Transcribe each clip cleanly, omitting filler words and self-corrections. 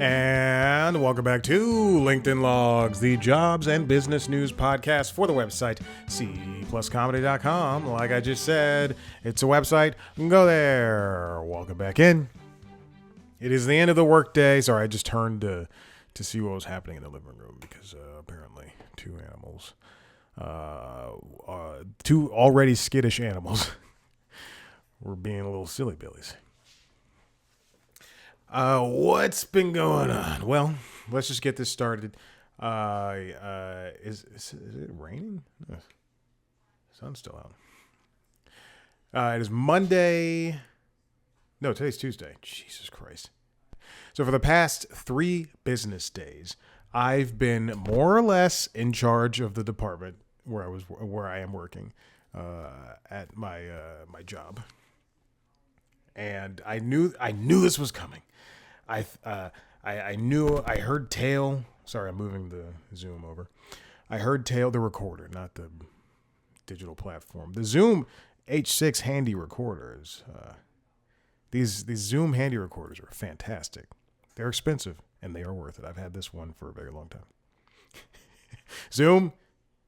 And welcome back to LinkedIn Logs, the jobs and business news podcast for the website cpluscomedy.com. Like I just said, it's a website. Go there. Welcome back in. It is the end of the workday. Sorry, I just turned to see what was happening in the living room because apparently two animals, two already skittish animals, were being a little silly billies. What's been going on? Well, let's just get this started. Is it raining? The sun's still out. It is Monday. No, today's Tuesday. Jesus Christ. So for the past 3 business days, I've been more or less in charge of the department where I am working at my job. And I knew this was coming. I heard Tail. Sorry, I'm moving the Zoom over. I heard Tail, the recorder, not the digital platform. The Zoom H6 handy recorders. These Zoom handy recorders are fantastic. They're expensive and they are worth it. I've had this one for a very long time. Zoom,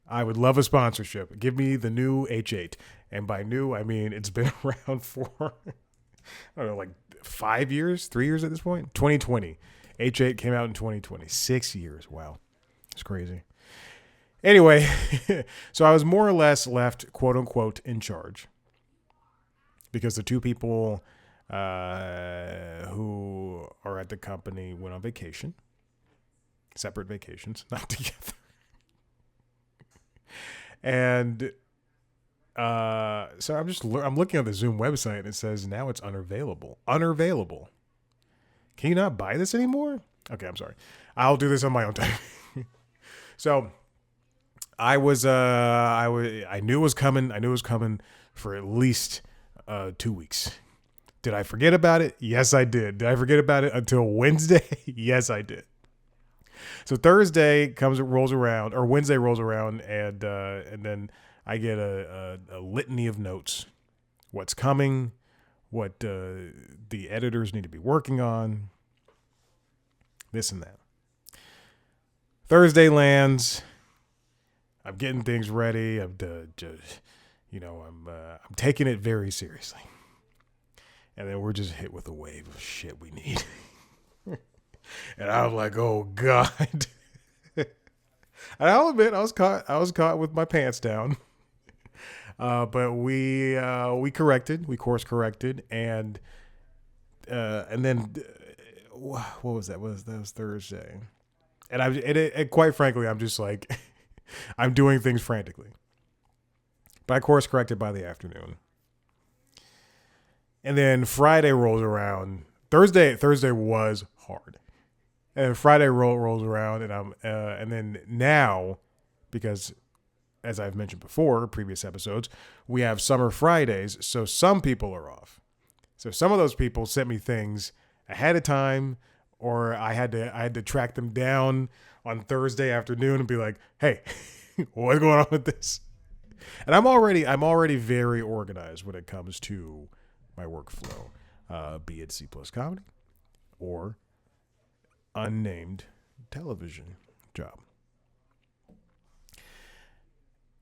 I would love a sponsorship. Give me the new H8. And by new, I mean it's been around for, I don't know, like 5 years, 3 years at this point. 2020. H8 came out in 2020. 6 years. Wow. It's crazy. Anyway, so I was more or less left, quote unquote, in charge. Because the two people who are at the company went on vacation. Separate vacations, not together. And so I'm looking at the Zoom website and it says now it's unavailable. Unavailable. Can you not buy this anymore? Okay, I'm sorry. I'll do this on my own time. So I knew it was coming. I knew it was coming for at least 2 weeks. Did I forget about it? Yes, I did. Did I forget about it until Wednesday? Yes, I did. So Thursday rolls around, or Wednesday rolls around, and then I get a litany of notes. What's coming, what the editors need to be working on, this and that. Thursday lands. I'm getting things ready. I'm taking it very seriously. And then we're just hit with a wave of shit we need. And I was like, oh God. And I'll admit I was caught with my pants down. But we course corrected, and then what was that? That was Thursday, and quite frankly, I'm just like, I'm doing things frantically. But I course corrected by the afternoon, and then Friday rolls around. Thursday was hard, and Friday rolls around, and then now, because, as I've mentioned before, previous episodes, we have summer Fridays, so some people are off. So some of those people sent me things ahead of time, or I had to track them down on Thursday afternoon and be like, "Hey, what's going on with this?" And I'm already very organized when it comes to my workflow, be it C+ comedy or unnamed television job.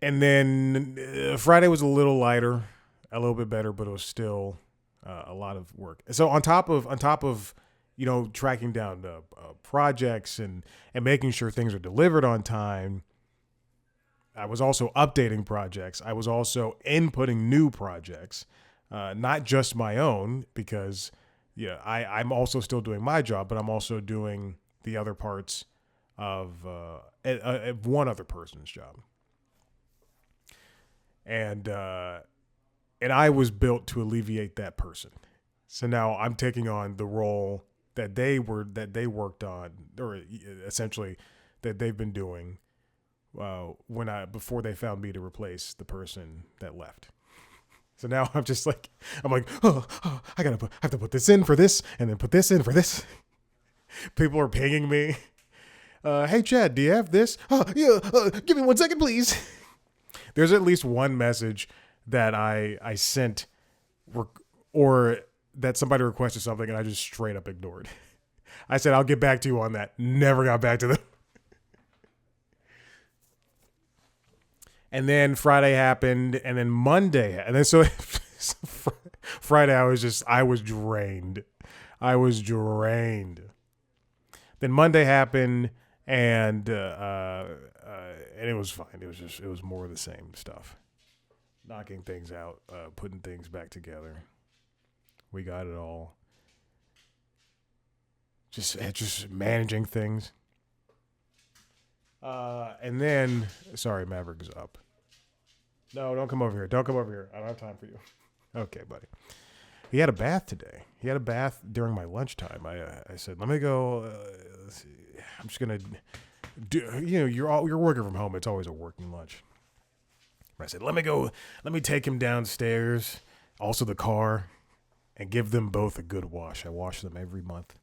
And then Friday was a little lighter, a little bit better, but it was still a lot of work. So on top of tracking down the projects and making sure things are delivered on time, I was also updating projects. I was also inputting new projects, not just my own, because I'm also still doing my job, but I'm also doing the other parts of one other person's job. And I was built to alleviate that person. So now I'm taking on the role that they worked on, or essentially that they've been doing before they found me to replace the person that left. So now I'm like, oh, I have to put this in for this, and then put this in for this. People are pinging me. Hey Chad, do you have this? Yeah, give me 1 second, please. There's at least one message that I sent or that somebody requested something and I just straight up ignored. I said, I'll get back to you on that. Never got back to them. And then Friday happened, and then Monday, and then so Friday I was drained. I was drained. Then Monday happened, and it was fine. It was more of the same stuff. Knocking things out, putting things back together. We got it all. Just managing things. And then, sorry, Maverick is up. No, don't come over here. Don't come over here. I don't have time for you. Okay, buddy. He had a bath today. He had a bath during my lunchtime. I said, let me go. Let's see. I'm just gonna do. You know, you're working from home. It's always a working lunch. I said, let me take him downstairs, also the car, and give them both a good wash. I wash them every month.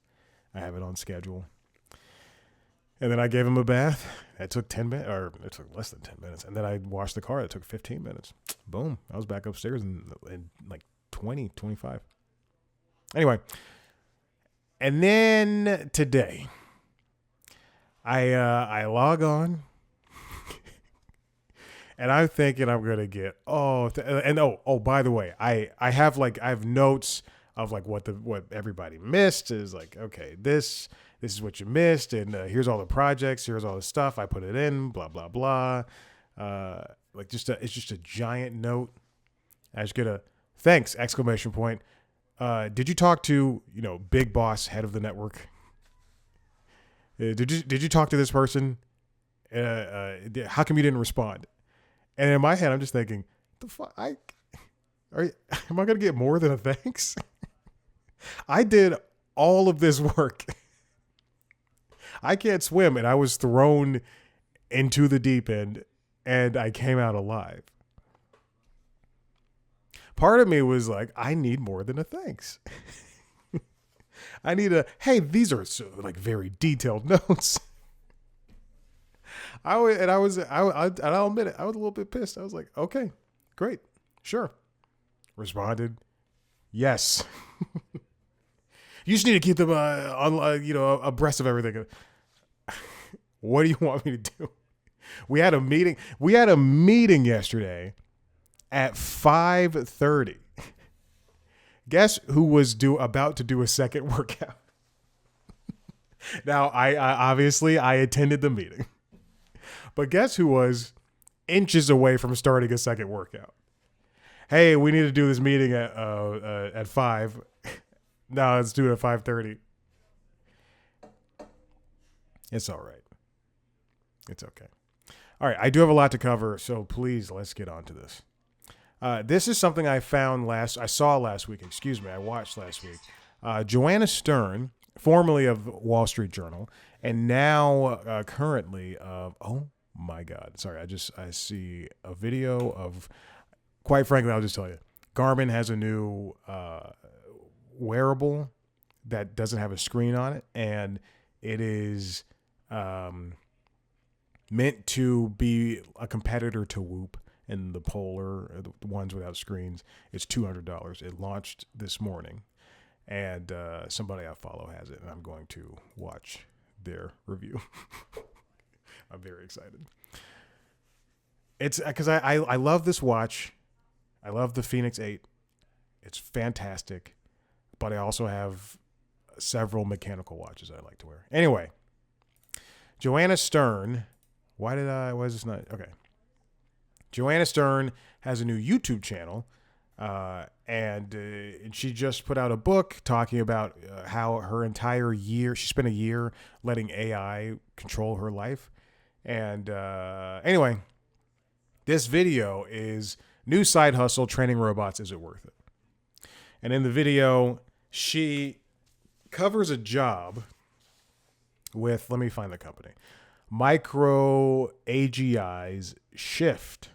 I have it on schedule. And then I gave him a bath. It took 10 minutes, or it took less than 10 minutes. And then I washed the car. It took 15 minutes. Boom. I was back upstairs in like 20, 25. Anyway. And then today, I log on. And I'm thinking I'm going to get, by the way, I have notes of like what everybody missed is like, okay, this is what you missed, and here's all the projects, here's all the stuff, I put it in, blah, blah, blah. It's just a giant note. I just get a thanks, exclamation point. Did you talk to, big boss, head of the network? Did you talk to this person? How come you didn't respond? And in my head, I'm just thinking, the fuck, am I going to get more than a thanks? I did all of this work. I can't swim, and I was thrown into the deep end, and I came out alive. Part of me was like, I need more than a thanks. I need these are very detailed notes. I'll admit it, I was a little bit pissed. I was like, okay, great, sure. Responded, yes. You just need to keep them abreast of everything. What do you want me to do? We had a meeting yesterday at 5:30. Guess who was about to do a second workout? Now, I obviously attended the meeting. But guess who was inches away from starting a second workout? Hey, we need to do this meeting at 5. No, let's do it at 5:30. It's all right. It's okay. All right, I do have a lot to cover, so please let's get on to this. This is something I saw last week. I watched last week. Joanna Stern, formerly of Wall Street Journal, and now currently of, oh my God, sorry, I see a video of, quite frankly, I'll just tell you, Garmin has a new wearable that doesn't have a screen on it, and it is meant to be a competitor to Whoop and the Polar, the ones without screens. It's $200. It launched this morning, and somebody I follow has it, and I'm going to watch their review. I'm very excited. It's because I love this watch. I love the Phoenix 8. It's fantastic, but I also have several mechanical watches I like to wear. Anyway, Joanna Stern. Why is this not? Okay. Joanna Stern has a new YouTube channel, and she just put out a book talking about how her entire year, she spent a year letting AI control her life. And anyway, this video is new side hustle, training robots. Is it worth it? And in the video, she covers a job with, let me find the company, Micro AGI's Shift,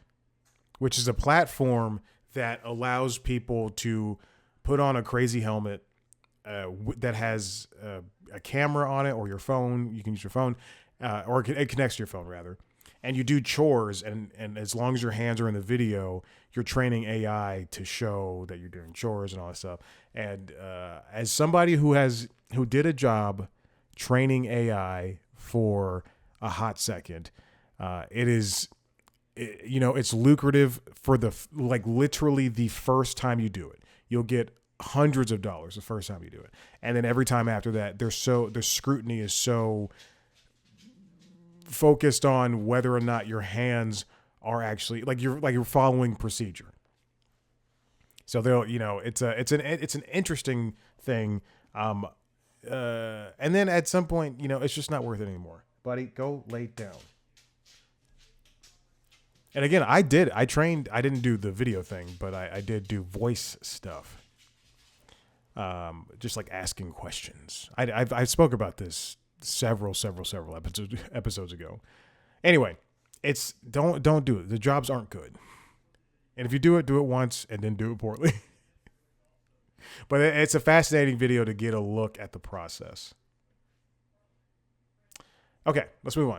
which is a platform that allows people to put on a crazy helmet that has a camera on it, or your phone. You can use your phone, or it connects to your phone rather. And you do chores, and as long as your hands are in the video, you're training AI to show that you're doing chores and all that stuff. And as somebody who did a job training AI for a hot second. It's lucrative for literally the first time you do it. You'll get hundreds of dollars the first time you do it. And then every time after that, their scrutiny is so focused on whether or not your hands are actually you're following procedure. So it's an interesting thing. And then at some point, it's just not worth it anymore. Buddy, go lay down. And again, I trained, I didn't do the video thing, but I did do voice stuff. Just like asking questions. I spoke about this several episodes ago. Anyway, don't do it. The jobs aren't good. And if you do it once and then do it poorly. But it's a fascinating video to get a look at the process. Okay, let's move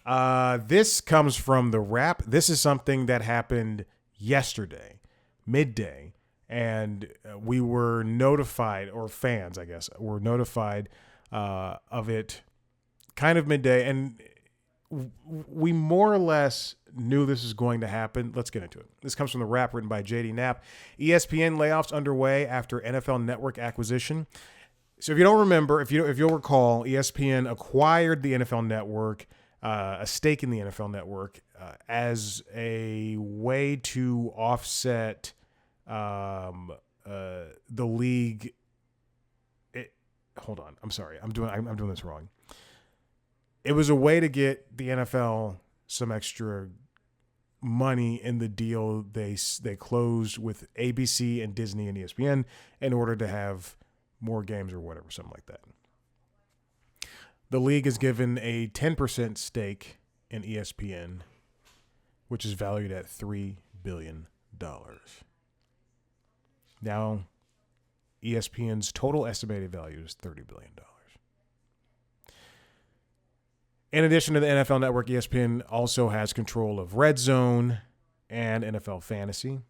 on. This comes from The Wrap. This is something that happened yesterday, midday. And we were notified, or fans, I guess, were notified of it kind of midday. And we more or less knew this was going to happen. Let's get into it. This comes from The Wrap, written by JD Knapp. ESPN layoffs underway after NFL Network acquisition. So if you don't remember, if you'll recall, ESPN acquired the NFL Network, a stake in the NFL Network, as a way to offset the league. Hold on. I'm sorry. I'm doing this wrong. It was a way to get the NFL some extra money in the deal they closed with ABC and Disney and ESPN in order to have more games or whatever, something like that. The league is given a 10% stake in ESPN, which is valued at $3 billion. Now, ESPN's total estimated value is $30 billion. In addition to the NFL Network, ESPN also has control of Red Zone and NFL Fantasy.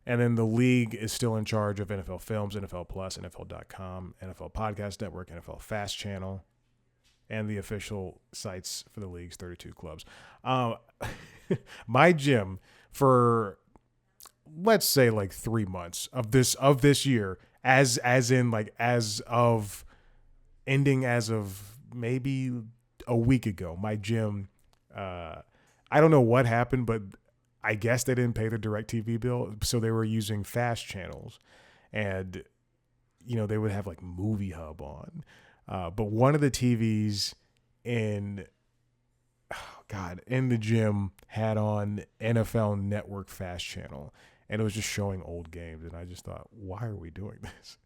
And then the league is still in charge of NFL Films, NFL Plus, NFL.com, NFL Podcast Network, NFL Fast Channel, and the official sites for the league's 32 clubs. My gym, for let's say 3 months of this year, as of maybe a week ago, my gym, I don't know what happened, but I guess they didn't pay the DirecTV bill, so they were using fast channels, and they would have Movie Hub on, but one of the TVs in the gym had on NFL Network Fast Channel, and it was just showing old games, and I just thought, why are we doing this?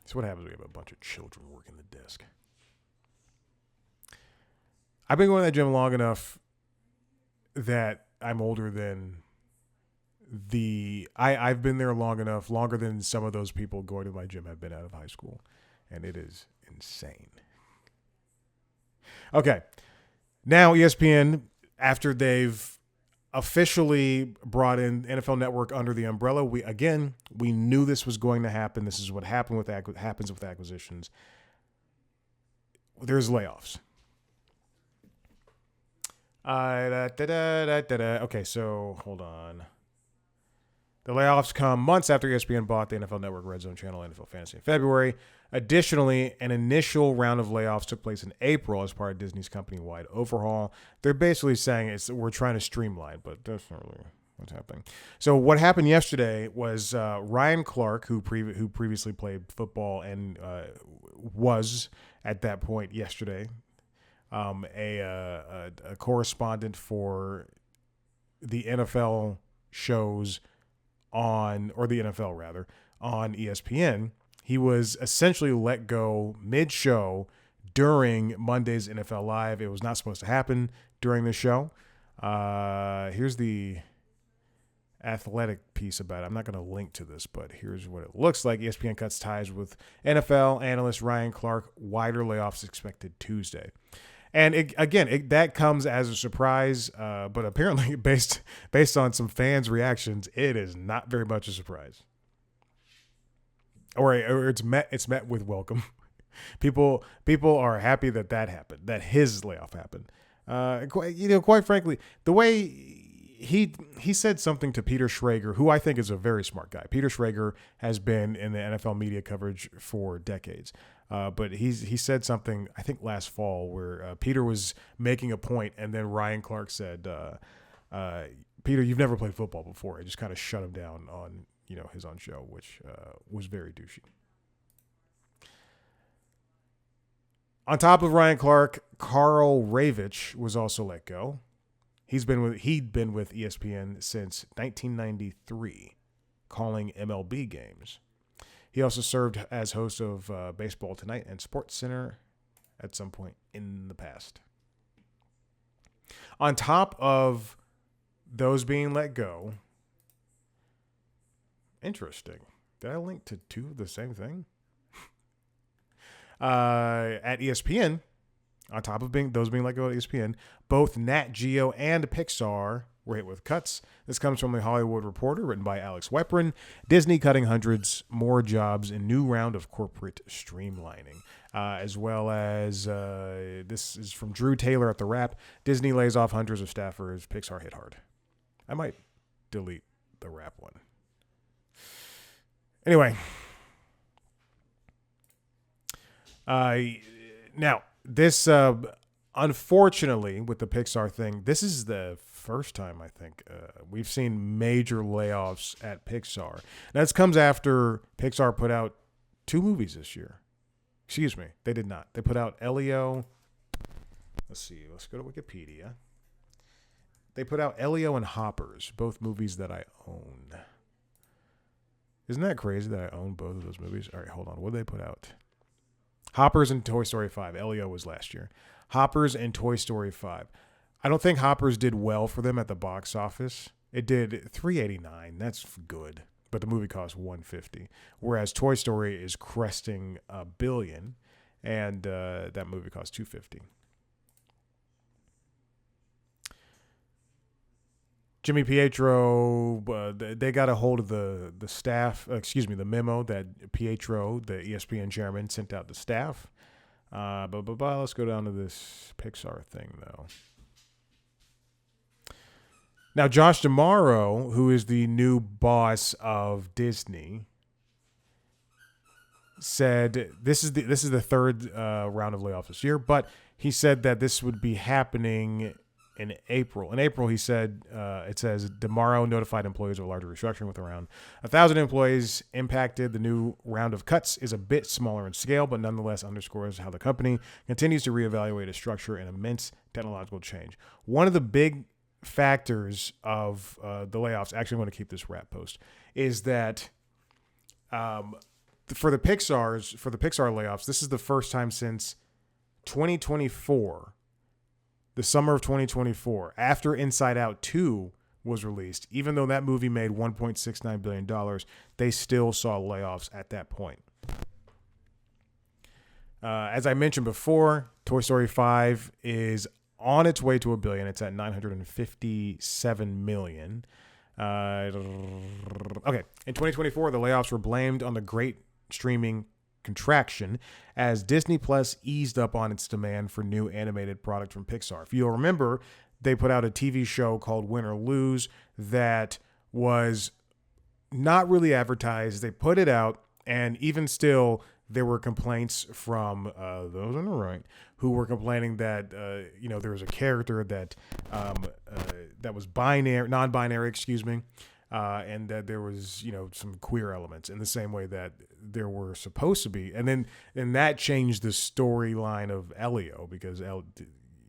That's what happens when we have a bunch of children working the desk. I've been going to that gym long enough that I'm older than I've been there longer than some of those people going to my gym have been out of high school. And it is insane. Okay. Now ESPN, after they've officially brought in NFL Network under the umbrella, we knew this was going to happen. This is what happens with acquisitions. There's layoffs. Okay, so hold on. The layoffs come months after ESPN bought the NFL Network, Red Zone Channel, NFL Fantasy in February. Additionally, an initial round of layoffs took place in April as part of Disney's company-wide overhaul. They're basically saying we're trying to streamline, but that's not really what's happening. So what happened yesterday was Ryan Clark, who previously played football and was at that point yesterday a correspondent for the NFL shows or the NFL rather, on ESPN. He was essentially let go mid-show during Monday's NFL Live. It was not supposed to happen during the show. Here's the athletic piece about it. I'm not going to link to this, but here's what it looks like. ESPN cuts ties with NFL analyst Ryan Clark. Wider layoffs expected Tuesday. And that comes as a surprise, but apparently based on some fans' reactions, it is not very much a surprise. Or it's met with welcome. People are happy that happened, that his layoff happened. Quite frankly, the way he said something to Peter Schrager, who I think is a very smart guy. Peter Schrager has been in the NFL media coverage for decades. But he said something, I think last fall, where Peter was making a point, and then Ryan Clark said, Peter, you've never played football before. It just kind of shut him down on his own show, which was very douchey. On top of Ryan Clark, Carl Ravitch was also let go. He'd been with ESPN since 1993, calling MLB games. He also served as host of Baseball Tonight and Sports Center at some point in the past. On top of those being let go, interesting. Did I link to two of the same thing? At ESPN, on top of those being let go at ESPN, both Nat Geo and Pixar were hit with cuts. This comes from The Hollywood Reporter, written by Alex Weprin. Disney cutting hundreds more jobs in new round of corporate streamlining. As well as, this is from Drew Taylor at The Wrap. Disney lays off hundreds of staffers. Pixar hit hard. I might delete the Wrap one. Anyway. Now, this, unfortunately, with the Pixar thing, this is the first time, I think, we've seen major layoffs at Pixar. Now, this comes after Pixar put out 2 movies this year. Excuse me, they did not. They put out Elio. Let's go to Wikipedia. They put out Elio and Hoppers, both movies that I own. Isn't that crazy that I own both of those movies? All right, hold on. What did they put out? Hoppers and Toy Story 5. Elio was last year. Hoppers and Toy Story 5. I don't think Hoppers did well for them at the box office. It did $389. That's good. But the movie cost $150. Whereas Toy Story is cresting $1 billion, and that movie cost $250. Jimmy Pietro, they got a hold of the staff, the memo that Pietro, the ESPN chairman, sent out to staff. Let's go down to this Pixar thing, though. Now, Josh D'Amaro, who is the new boss of Disney, said this is the third round of layoffs this year, but he said that this would be happening in April. In April, he said, it says, D'Amaro notified employees of a larger restructuring with around 1,000 employees impacted. The new round of cuts is a bit smaller in scale, but nonetheless underscores how the company continues to reevaluate its structure and immense technological change. One of the big factors of the layoffs, actually I want to keep this wrap post, is that for the Pixar layoffs, this is the first time since 2024, the summer of 2024, after Inside Out 2 was released. Even though that movie made $1.69 billion, they still saw layoffs at that point. As I mentioned before, Toy Story 5 is on its way to $1 billion. It's at $957 million. Okay, in 2024, the layoffs were blamed on the great streaming contraction as Disney Plus eased up on its demand for new animated product from Pixar. If you'll remember, they put out a TV show called Win or Lose that was not really advertised. They put it out, and even still, there were complaints from those on the right who were complaining that there was a character that that was non-binary, and that there was some queer elements in the same way that there were supposed to be, and that changed the storyline of Elio because they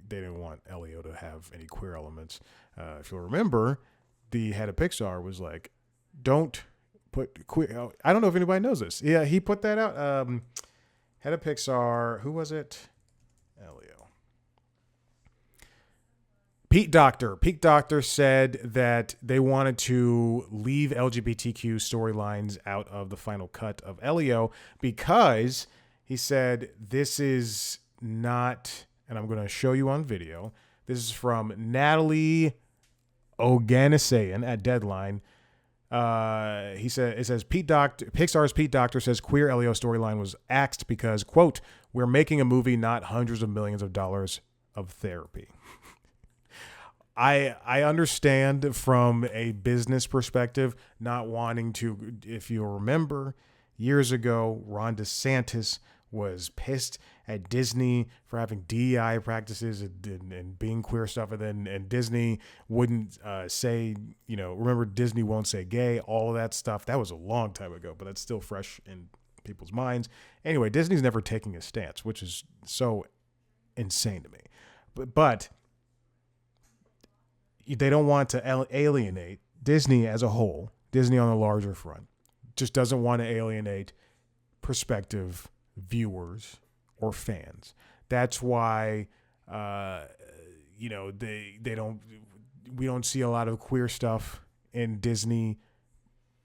didn't want Elio to have any queer elements. If you'll remember, the head of Pixar was like, "Don't put queer." I don't know if anybody knows this. Yeah, he put that out. Head of Pixar, who was it? Elio. Pete Docter said that they wanted to leave LGBTQ storylines out of the final cut of Elio because he said this is not and I'm going to show you on video. This is from Natalie Oganisayan at Deadline. It says Pixar's Pete Docter says queer Elio storyline was axed because, quote, we're making a movie, not hundreds of millions of dollars of therapy. I understand from a business perspective, not wanting to, if you remember, years ago, Ron DeSantis was pissed at Disney for having DEI practices and being queer stuff. And Disney wouldn't say, remember Disney won't say gay, all of that stuff. That was a long time ago, but that's still fresh in people's minds. Anyway, Disney's never taking a stance, which is so insane to me. But they don't want to alienate Disney as a whole. Disney on the larger front just doesn't want to alienate prospective viewers or fans. That's why, we don't see a lot of queer stuff in Disney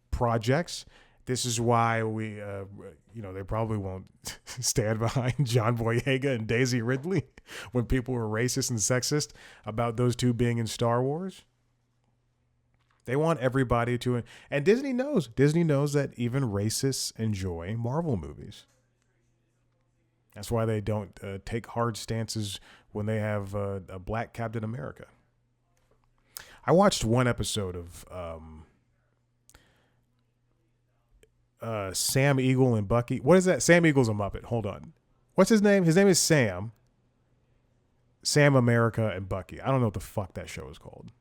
projects. This is why they probably won't stand behind John Boyega and Daisy Ridley when people were racist and sexist about those two being in Star Wars. They want everybody to, and Disney knows that even racists enjoy Marvel movies. That's why they don't take hard stances when they have a black Captain America. I watched one episode of Sam Eagle and Bucky. What is that? Sam Eagle's a Muppet. Hold on. What's his name? His name is Sam. Sam America and Bucky. I don't know what the fuck that show is called.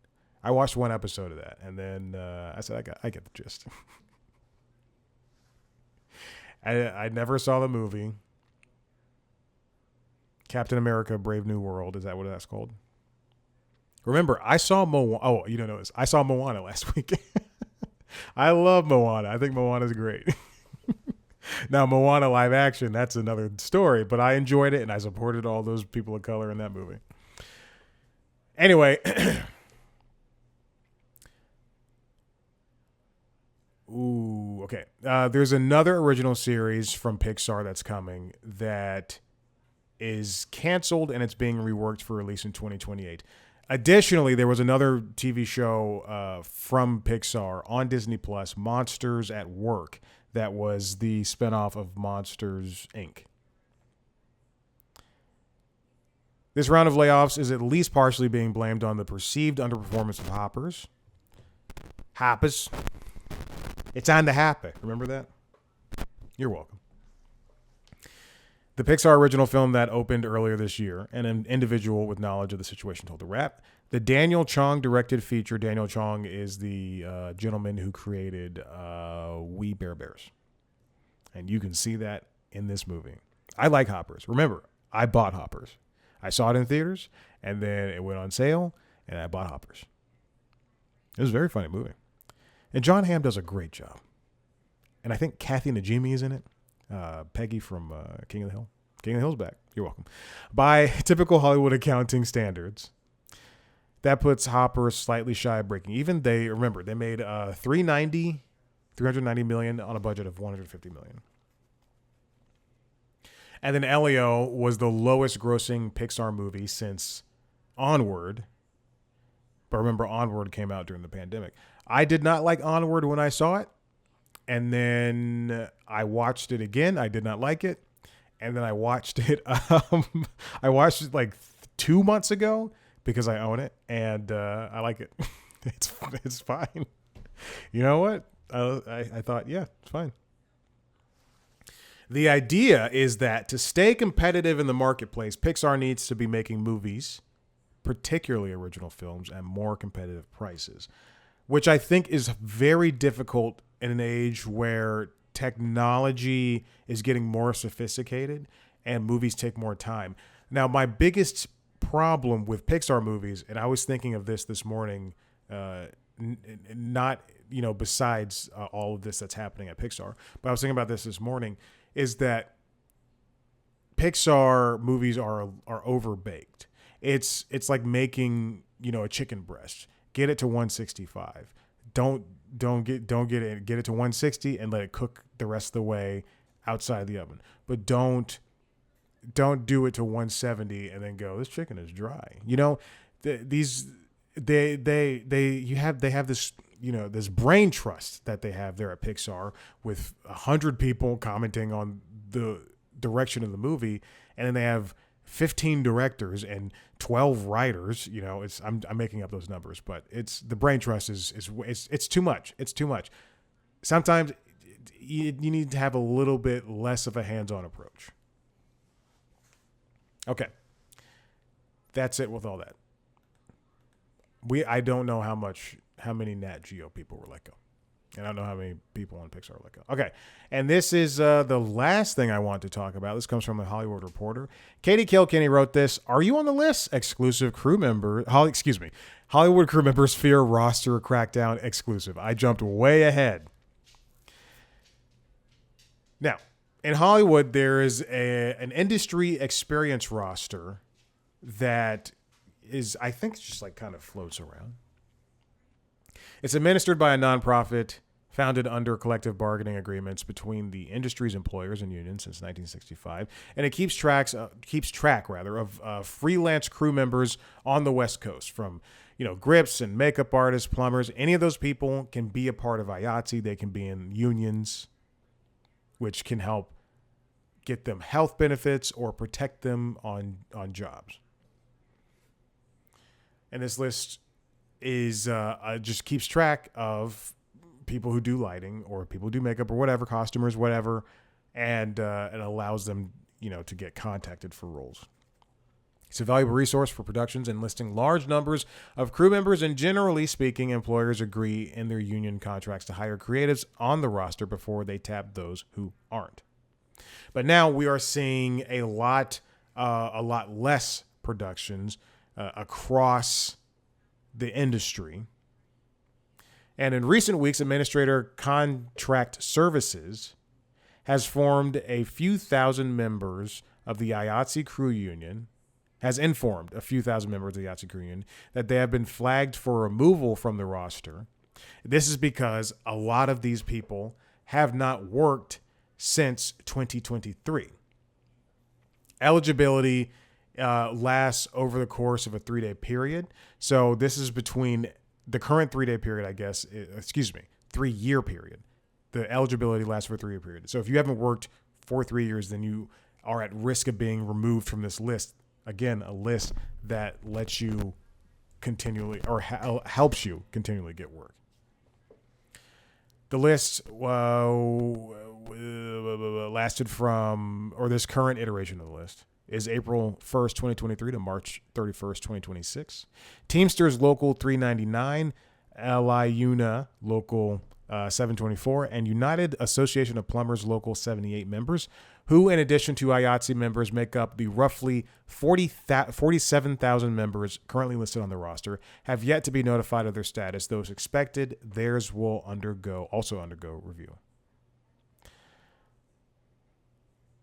I watched one episode of that, and then I said, I get the gist. I never saw the movie. Captain America, Brave New World. Is that what that's called? Remember, I saw Moana. Oh, you don't know this. I saw Moana last week. I love Moana. I think Moana is great. Now, Moana live action, that's another story, but I enjoyed it, and I supported all those people of color in that movie. Anyway. Ooh, okay. There's another original series from Pixar that's coming that is canceled, and it's being reworked for release in 2028. Additionally, there was another TV show from Pixar on Disney Plus, Monsters at Work, that was the spinoff of Monsters, Inc. This round of layoffs is at least partially being blamed on the perceived underperformance of Hoppers. It's on the Hopper. Remember that? You're welcome. The Pixar original film that opened earlier this year, and an individual with knowledge of the situation told the Wrap. The Daniel Chong directed feature. Daniel Chong is the gentleman who created We Bare Bears. And you can see that in this movie. I like Hoppers. Remember, I bought Hoppers. I saw it in theaters, and then it went on sale, and I bought Hoppers. It was a very funny movie. And John Hamm does a great job. And I think Kathy Najimy is in it. Peggy from King of the Hill. King of the Hill's back. You're welcome. By typical Hollywood accounting standards, that puts Hopper slightly shy of breaking even. They made $390 million on a budget of $150 million. And then Elio was the lowest grossing Pixar movie since Onward. But remember, Onward came out during the pandemic. I did not like Onward when I saw it. And then I watched it again. I did not like it. And then I watched it. I watched it like 2 months ago because I own it, and I like it. It's fine. You know what? I thought, yeah, it's fine. The idea is that to stay competitive in the marketplace, Pixar needs to be making movies, particularly original films, at more competitive prices, which I think is very difficult in an age where technology is getting more sophisticated and movies take more time. Now, my biggest problem with Pixar movies, and I was thinking of this morning, not, besides all of this that's happening at Pixar, but I was thinking about this morning, is that Pixar movies are overbaked. It's like making, a chicken breast. Get it to 165. Don't get it. Get it to 160 and let it cook the rest of the way outside the oven. But don't don't do it to 170 and then go, this chicken is dry. They have this, this brain trust that they have there at Pixar with 100 people commenting on the direction of the movie, and then they have 15 directors and 12 writers. I'm making up those numbers, but it's the brain trust is it's too much. It's too much. Sometimes you need to have a little bit less of a hands-on approach. Okay. That's it with all that. I don't know how many Nat Geo people were let go. And I don't know how many people on Pixar were let go. Okay. And this is the last thing I want to talk about. This comes from the Hollywood Reporter. Katie Kilkenny wrote this. Are you on the list? Exclusive crew member. Hollywood crew members fear roster crackdown exclusive. I jumped way ahead. Now, in Hollywood, there is an industry experience roster that is, I think, just like kind of floats around. It's administered by a nonprofit founded under collective bargaining agreements between the industry's employers and unions since 1965, and it keeps track of freelance crew members on the West Coast, from grips and makeup artists, plumbers. Any of those people can be a part of IATSE. They can be in unions, which can help get them health benefits or protect them on jobs. And this list is just keeps track of people who do lighting or people who do makeup or whatever, costumers, whatever, and it allows them, to get contacted for roles. It's a valuable resource for productions enlisting large numbers of crew members, and generally speaking, employers agree in their union contracts to hire creatives on the roster before they tap those who aren't. But now we are seeing a lot less productions across the industry. And in recent weeks, Administrator Contract Services has informed a few thousand members of the IATSE crew union that they have been flagged for removal from the roster. This is because a lot of these people have not worked since 2023. Eligibility lasts over the course of a 3-day period. So this is between the current 3-day period, 3-year period. The eligibility lasts for a 3-year period. So if you haven't worked for 3 years, then you are at risk of being removed from this list. Again, a list that lets you continually or helps you continually get work. The list lasted from, or this current iteration of the list is April 1st, 2023 to March 31st, 2026. Teamsters Local 399, LIUNA Local 724, and United Association of Plumbers Local 78 members, who, in addition to IATSE members, make up the roughly 47,000 members currently listed on the roster, have yet to be notified of their status. Those expected, theirs will also undergo review.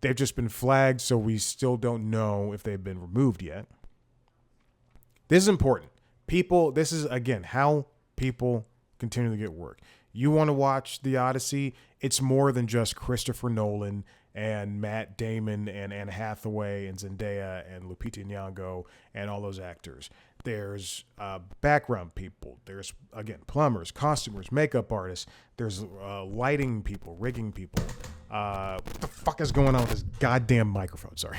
They've just been flagged, so we still don't know if they've been removed yet. This is important. This is, again, how people continue to get work. You want to watch The Odyssey, it's more than just Christopher Nolan and Matt Damon and Anne Hathaway and Zendaya and Lupita Nyong'o and all those actors. There's background people. There's, again, plumbers, costumers, makeup artists. There's lighting people, rigging people. What the fuck is going on with this goddamn microphone? Sorry.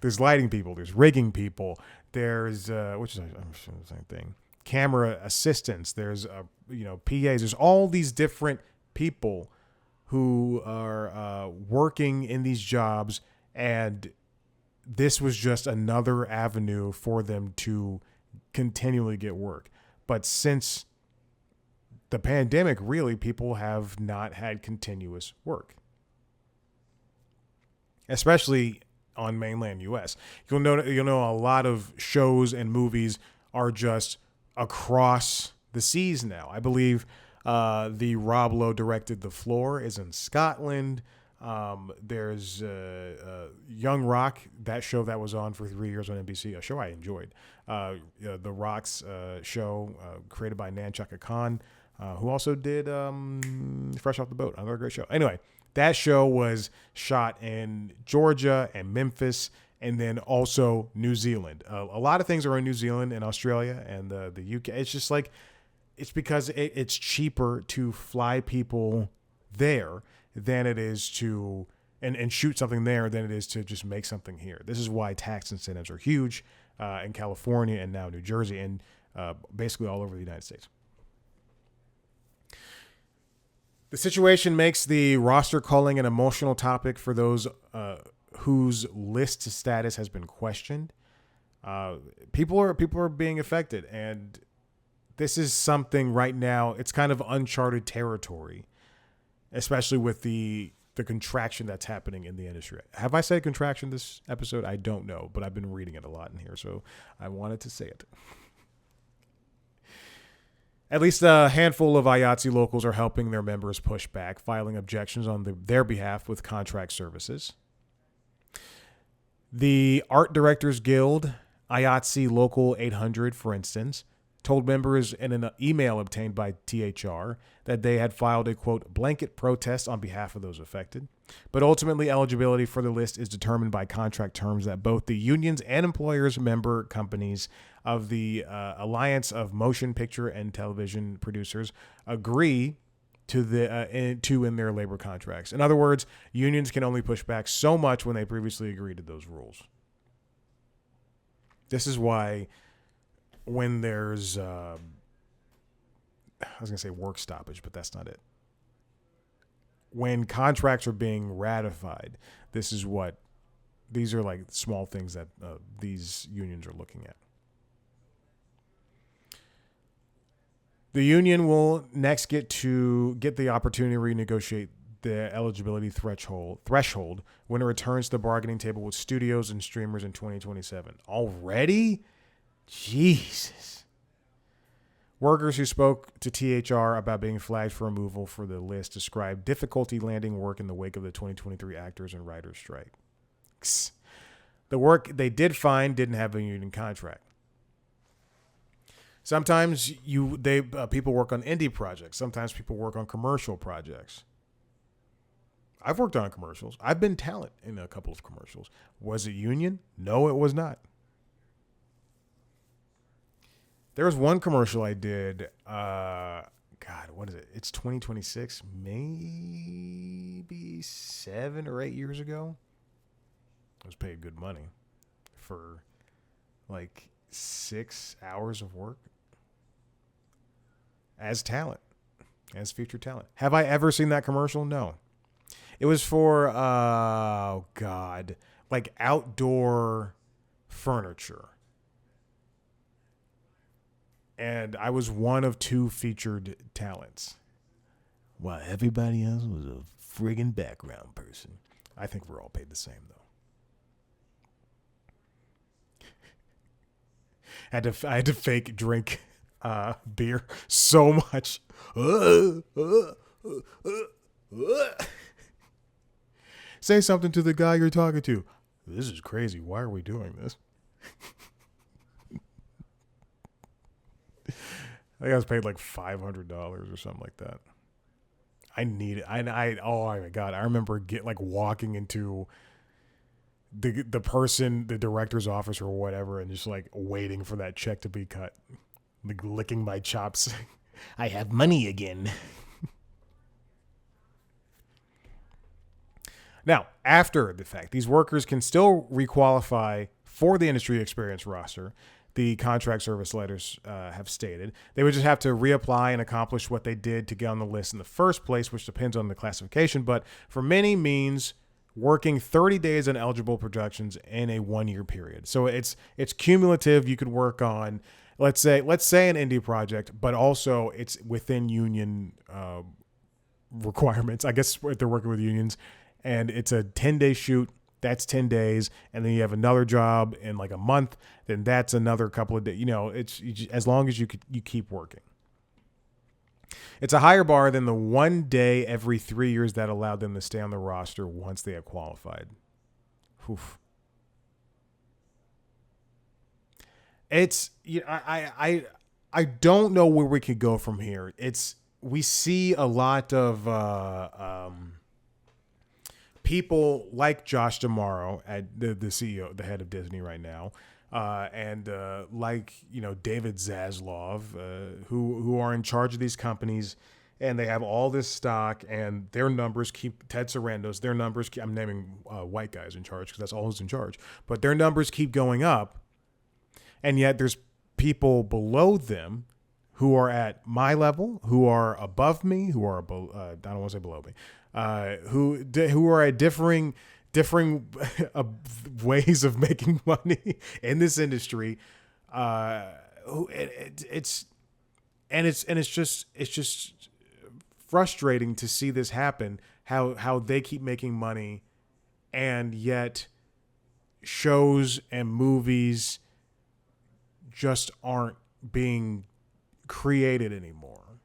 There's lighting people. There's rigging people. There's, which is I'm sure the same thing. Camera assistants. There's, PAs. There's all these different people who are working in these jobs, and this was just another avenue for them to continually get work. But since the pandemic, really, people have not had continuous work, especially on mainland U.S. You'll know a lot of shows and movies are just across the seas now. I believe the Rob Lowe directed The Floor is in Scotland. There's Young Rock, that show that was on for 3 years on NBC, a show I enjoyed. The Rock's show created by Nanchaka Khan, who also did Fresh Off the Boat, another great show. Anyway, That show was shot in Georgia and Memphis, and then also New Zealand. A lot of things are in New Zealand and Australia and the UK. It's just like, it's because it's cheaper to fly people there than it is to and shoot something there than it is to just make something here. This is why tax incentives are huge in California and now New Jersey and basically all over the United States. The situation makes the roster culling an emotional topic for those whose list status has been questioned. People are being affected, and this is something right now. It's kind of uncharted territory, especially with the contraction that's happening in the industry. Have I said contraction this episode? I don't know, but I've been reading it a lot in here, so I wanted to say it. At least a handful of IATSE locals are helping their members push back, filing objections on their behalf with contract services. The Art Directors Guild, IATSE Local 800, for instance, told members in an email obtained by THR that they had filed a, quote, blanket protest on behalf of those affected. But ultimately, eligibility for the list is determined by contract terms that both the unions and employers member companies of the Alliance of Motion Picture and Television Producers agree to in their labor contracts. In other words, unions can only push back so much when they previously agreed to those rules. This is why when there's, I was going to say work stoppage, but that's not it. When contracts are being ratified, these are like small things that these unions are looking at. The union will next get the opportunity to renegotiate the eligibility threshold when it returns to the bargaining table with studios and streamers in 2027. Already? Jesus. Workers who spoke to THR about being flagged for removal for the list described difficulty landing work in the wake of the 2023 actors and writers strike. The work they did find didn't have a union contract. Sometimes people work on indie projects. Sometimes people work on commercial projects. I've worked on commercials. I've been talent in a couple of commercials. Was it union? No, it was not. There was one commercial I did. God, what is it? It's 2026, maybe 7 or 8 years ago. I was paid good money for like 6 hours of work as talent, as featured talent. Have I ever seen that commercial? No. It was for, like outdoor furniture. And I was one of 2 featured talents, while everybody else was a friggin' background person. I think we're all paid the same, though. I had to fake drink beer so much. Say something to the guy you're talking to. This is crazy. Why are we doing this? I think I was paid like $500 or something like that. I need it. Oh my God. I remember walking into the director's office or whatever, and just like waiting for that check to be cut. Like licking my chops. I have money again. Now, after the fact, these workers can still requalify for the industry experience roster. The contract service letters have stated. They would just have to reapply and accomplish what they did to get on the list in the first place, which depends on the classification, but for many means working 30 days on eligible productions in a 1-year period. So it's cumulative. You could work on, let's say an indie project, but also it's within union requirements. I guess if they're working with unions, and it's a 10-day shoot. That's 10 days. And then you have another job in like a month. Then that's another couple of days. As long as you keep working. It's a higher bar than the 1 day every 3 years that allowed them to stay on the roster once they have qualified. Oof. I don't know where we could go from here. We see a lot of people like Josh D'Amaro, at the CEO, the head of Disney right now, and like David Zaslav, who are in charge of these companies, and they have all this stock, and their numbers keep Ted Sarandos. Their numbers keep, I'm naming white guys in charge because that's all who's in charge, but their numbers keep going up, and yet there's people below them who are at my level, who are above me, who are I don't want to say below me, who are at differing ways of making money in this industry. It's just frustrating to see this happen. How they keep making money, and yet shows and movies just aren't being created anymore.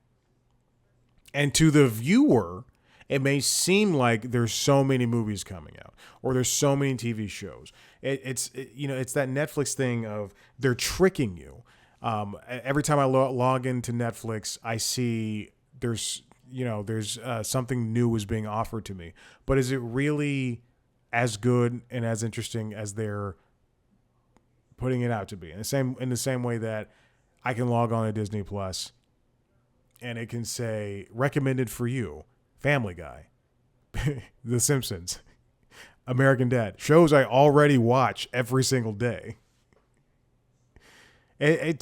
And to the viewer, it may seem like there's so many movies coming out, or there's so many TV shows. It's that Netflix thing of they're tricking you. Every time I log into Netflix, I see there's something new is being offered to me. But is it really as good and as interesting as they're putting it out to be? In the same way that I can log on to Disney Plus and it can say recommended for you, Family Guy, The Simpsons, American Dad, shows I already watch every single day. I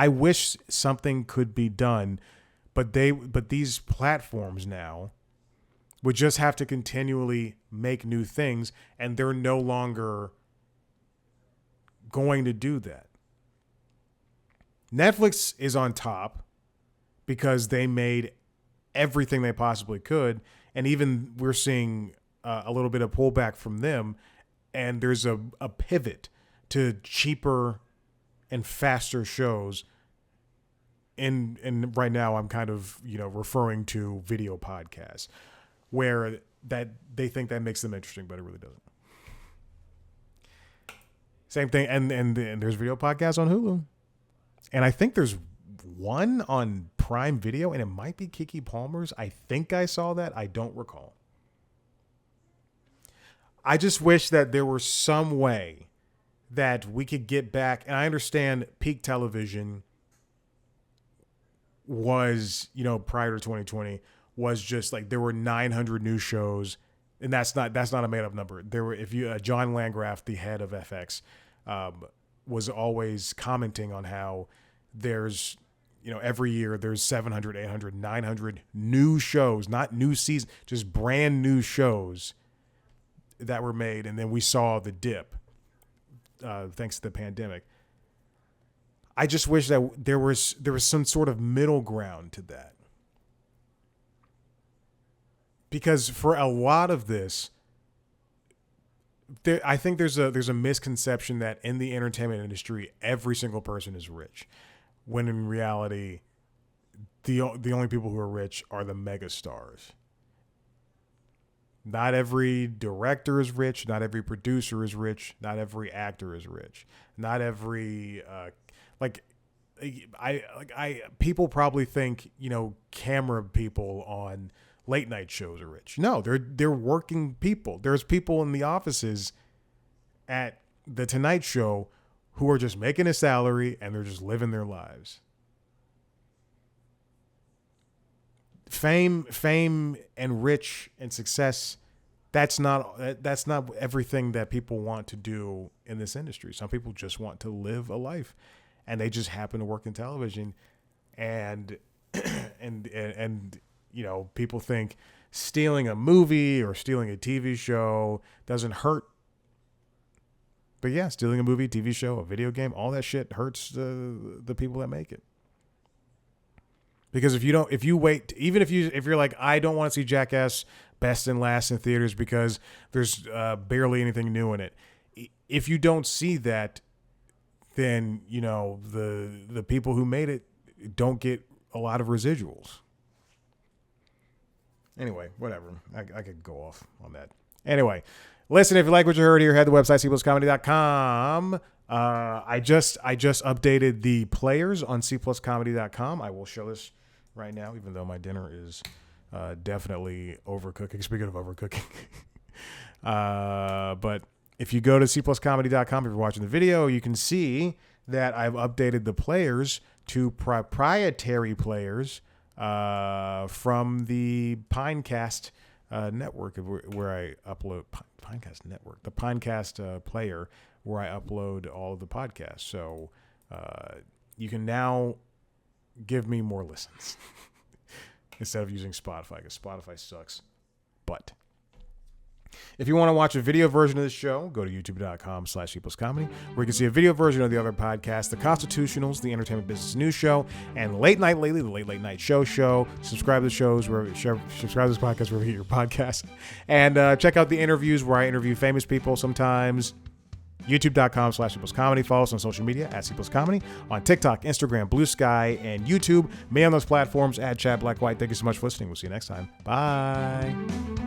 wish something could be done, but these platforms now would just have to continually make new things, and they're no longer going to do that. Netflix is on top because they made everything they possibly could, and even we're seeing a little bit of pullback from them, and there's a pivot to cheaper and faster shows. And right now I'm kind of referring to video podcasts, where that they think that makes them interesting, but it really doesn't. Same thing, and there's video podcasts on Hulu, and I think there's one on Prime Video, and it might be Kiki Palmer's. I think I saw that. I don't recall. I just wish that there was some way that we could get back, and I understand peak television was, prior to 2020, was just like there were 900 new shows, and that's not a made up number. There were, John Landgraf, the head of FX, was always commenting on how there's, every year there's 700, 800, 900 new shows, not new season, just brand new shows that were made, and then we saw the dip thanks to the pandemic. I just wish that there was some sort of middle ground to that. Because for a lot of this, I think there's a misconception that in the entertainment industry, every single person is rich, when in reality, the only people who are rich are the mega stars. Not every director is rich. Not every producer is rich. Not every actor is rich. Not every people probably think camera people on late night shows are rich. No, they're working people. There's people in the offices at the Tonight Show who are just making a salary and they're just living their lives. Fame and rich and success, that's not everything that people want to do in this industry. Some people just want to live a life, and they just happen to work in television, and people think stealing a movie or stealing a TV show doesn't hurt. But yeah, stealing a movie, TV show, a video game, all that shit hurts the people that make it. Because if you wait, even if you're like, I don't want to see Jackass best and last in theaters because there's barely anything new in it. If you don't see that, then the people who made it don't get a lot of residuals. Anyway, whatever. I could go off on that. Anyway, listen, if you like what you heard here, head to the website, cpluscomedy.com. I just updated the players on cpluscomedy.com. I will show this right now, even though my dinner is definitely overcooking. Speaking of overcooking. But if you go to cpluscomedy.com, if you're watching the video, you can see that I've updated the players to proprietary players from the Pinecast network, where I upload Pinecast network, the Pinecast player, where I upload all of the podcasts. So you can now give me more listens instead of using Spotify, because Spotify sucks. But if you want to watch a video version of this show, go to youtube.com/cpluscomedy, where you can see a video version of the other podcasts, The Constitutionals, the Entertainment Business News Show, and Late Night Lately, the Late Night Show. Subscribe to the shows subscribe to this podcast wherever you get your podcasts, and check out the interviews where I interview famous people sometimes. youtube.com/cpluscomedy. Follow us on social media at cpluscomedy, on TikTok, Instagram, Blue Sky, and YouTube. Me on those platforms at Chad Black White. Thank you so much for listening. We'll see you next time. Bye.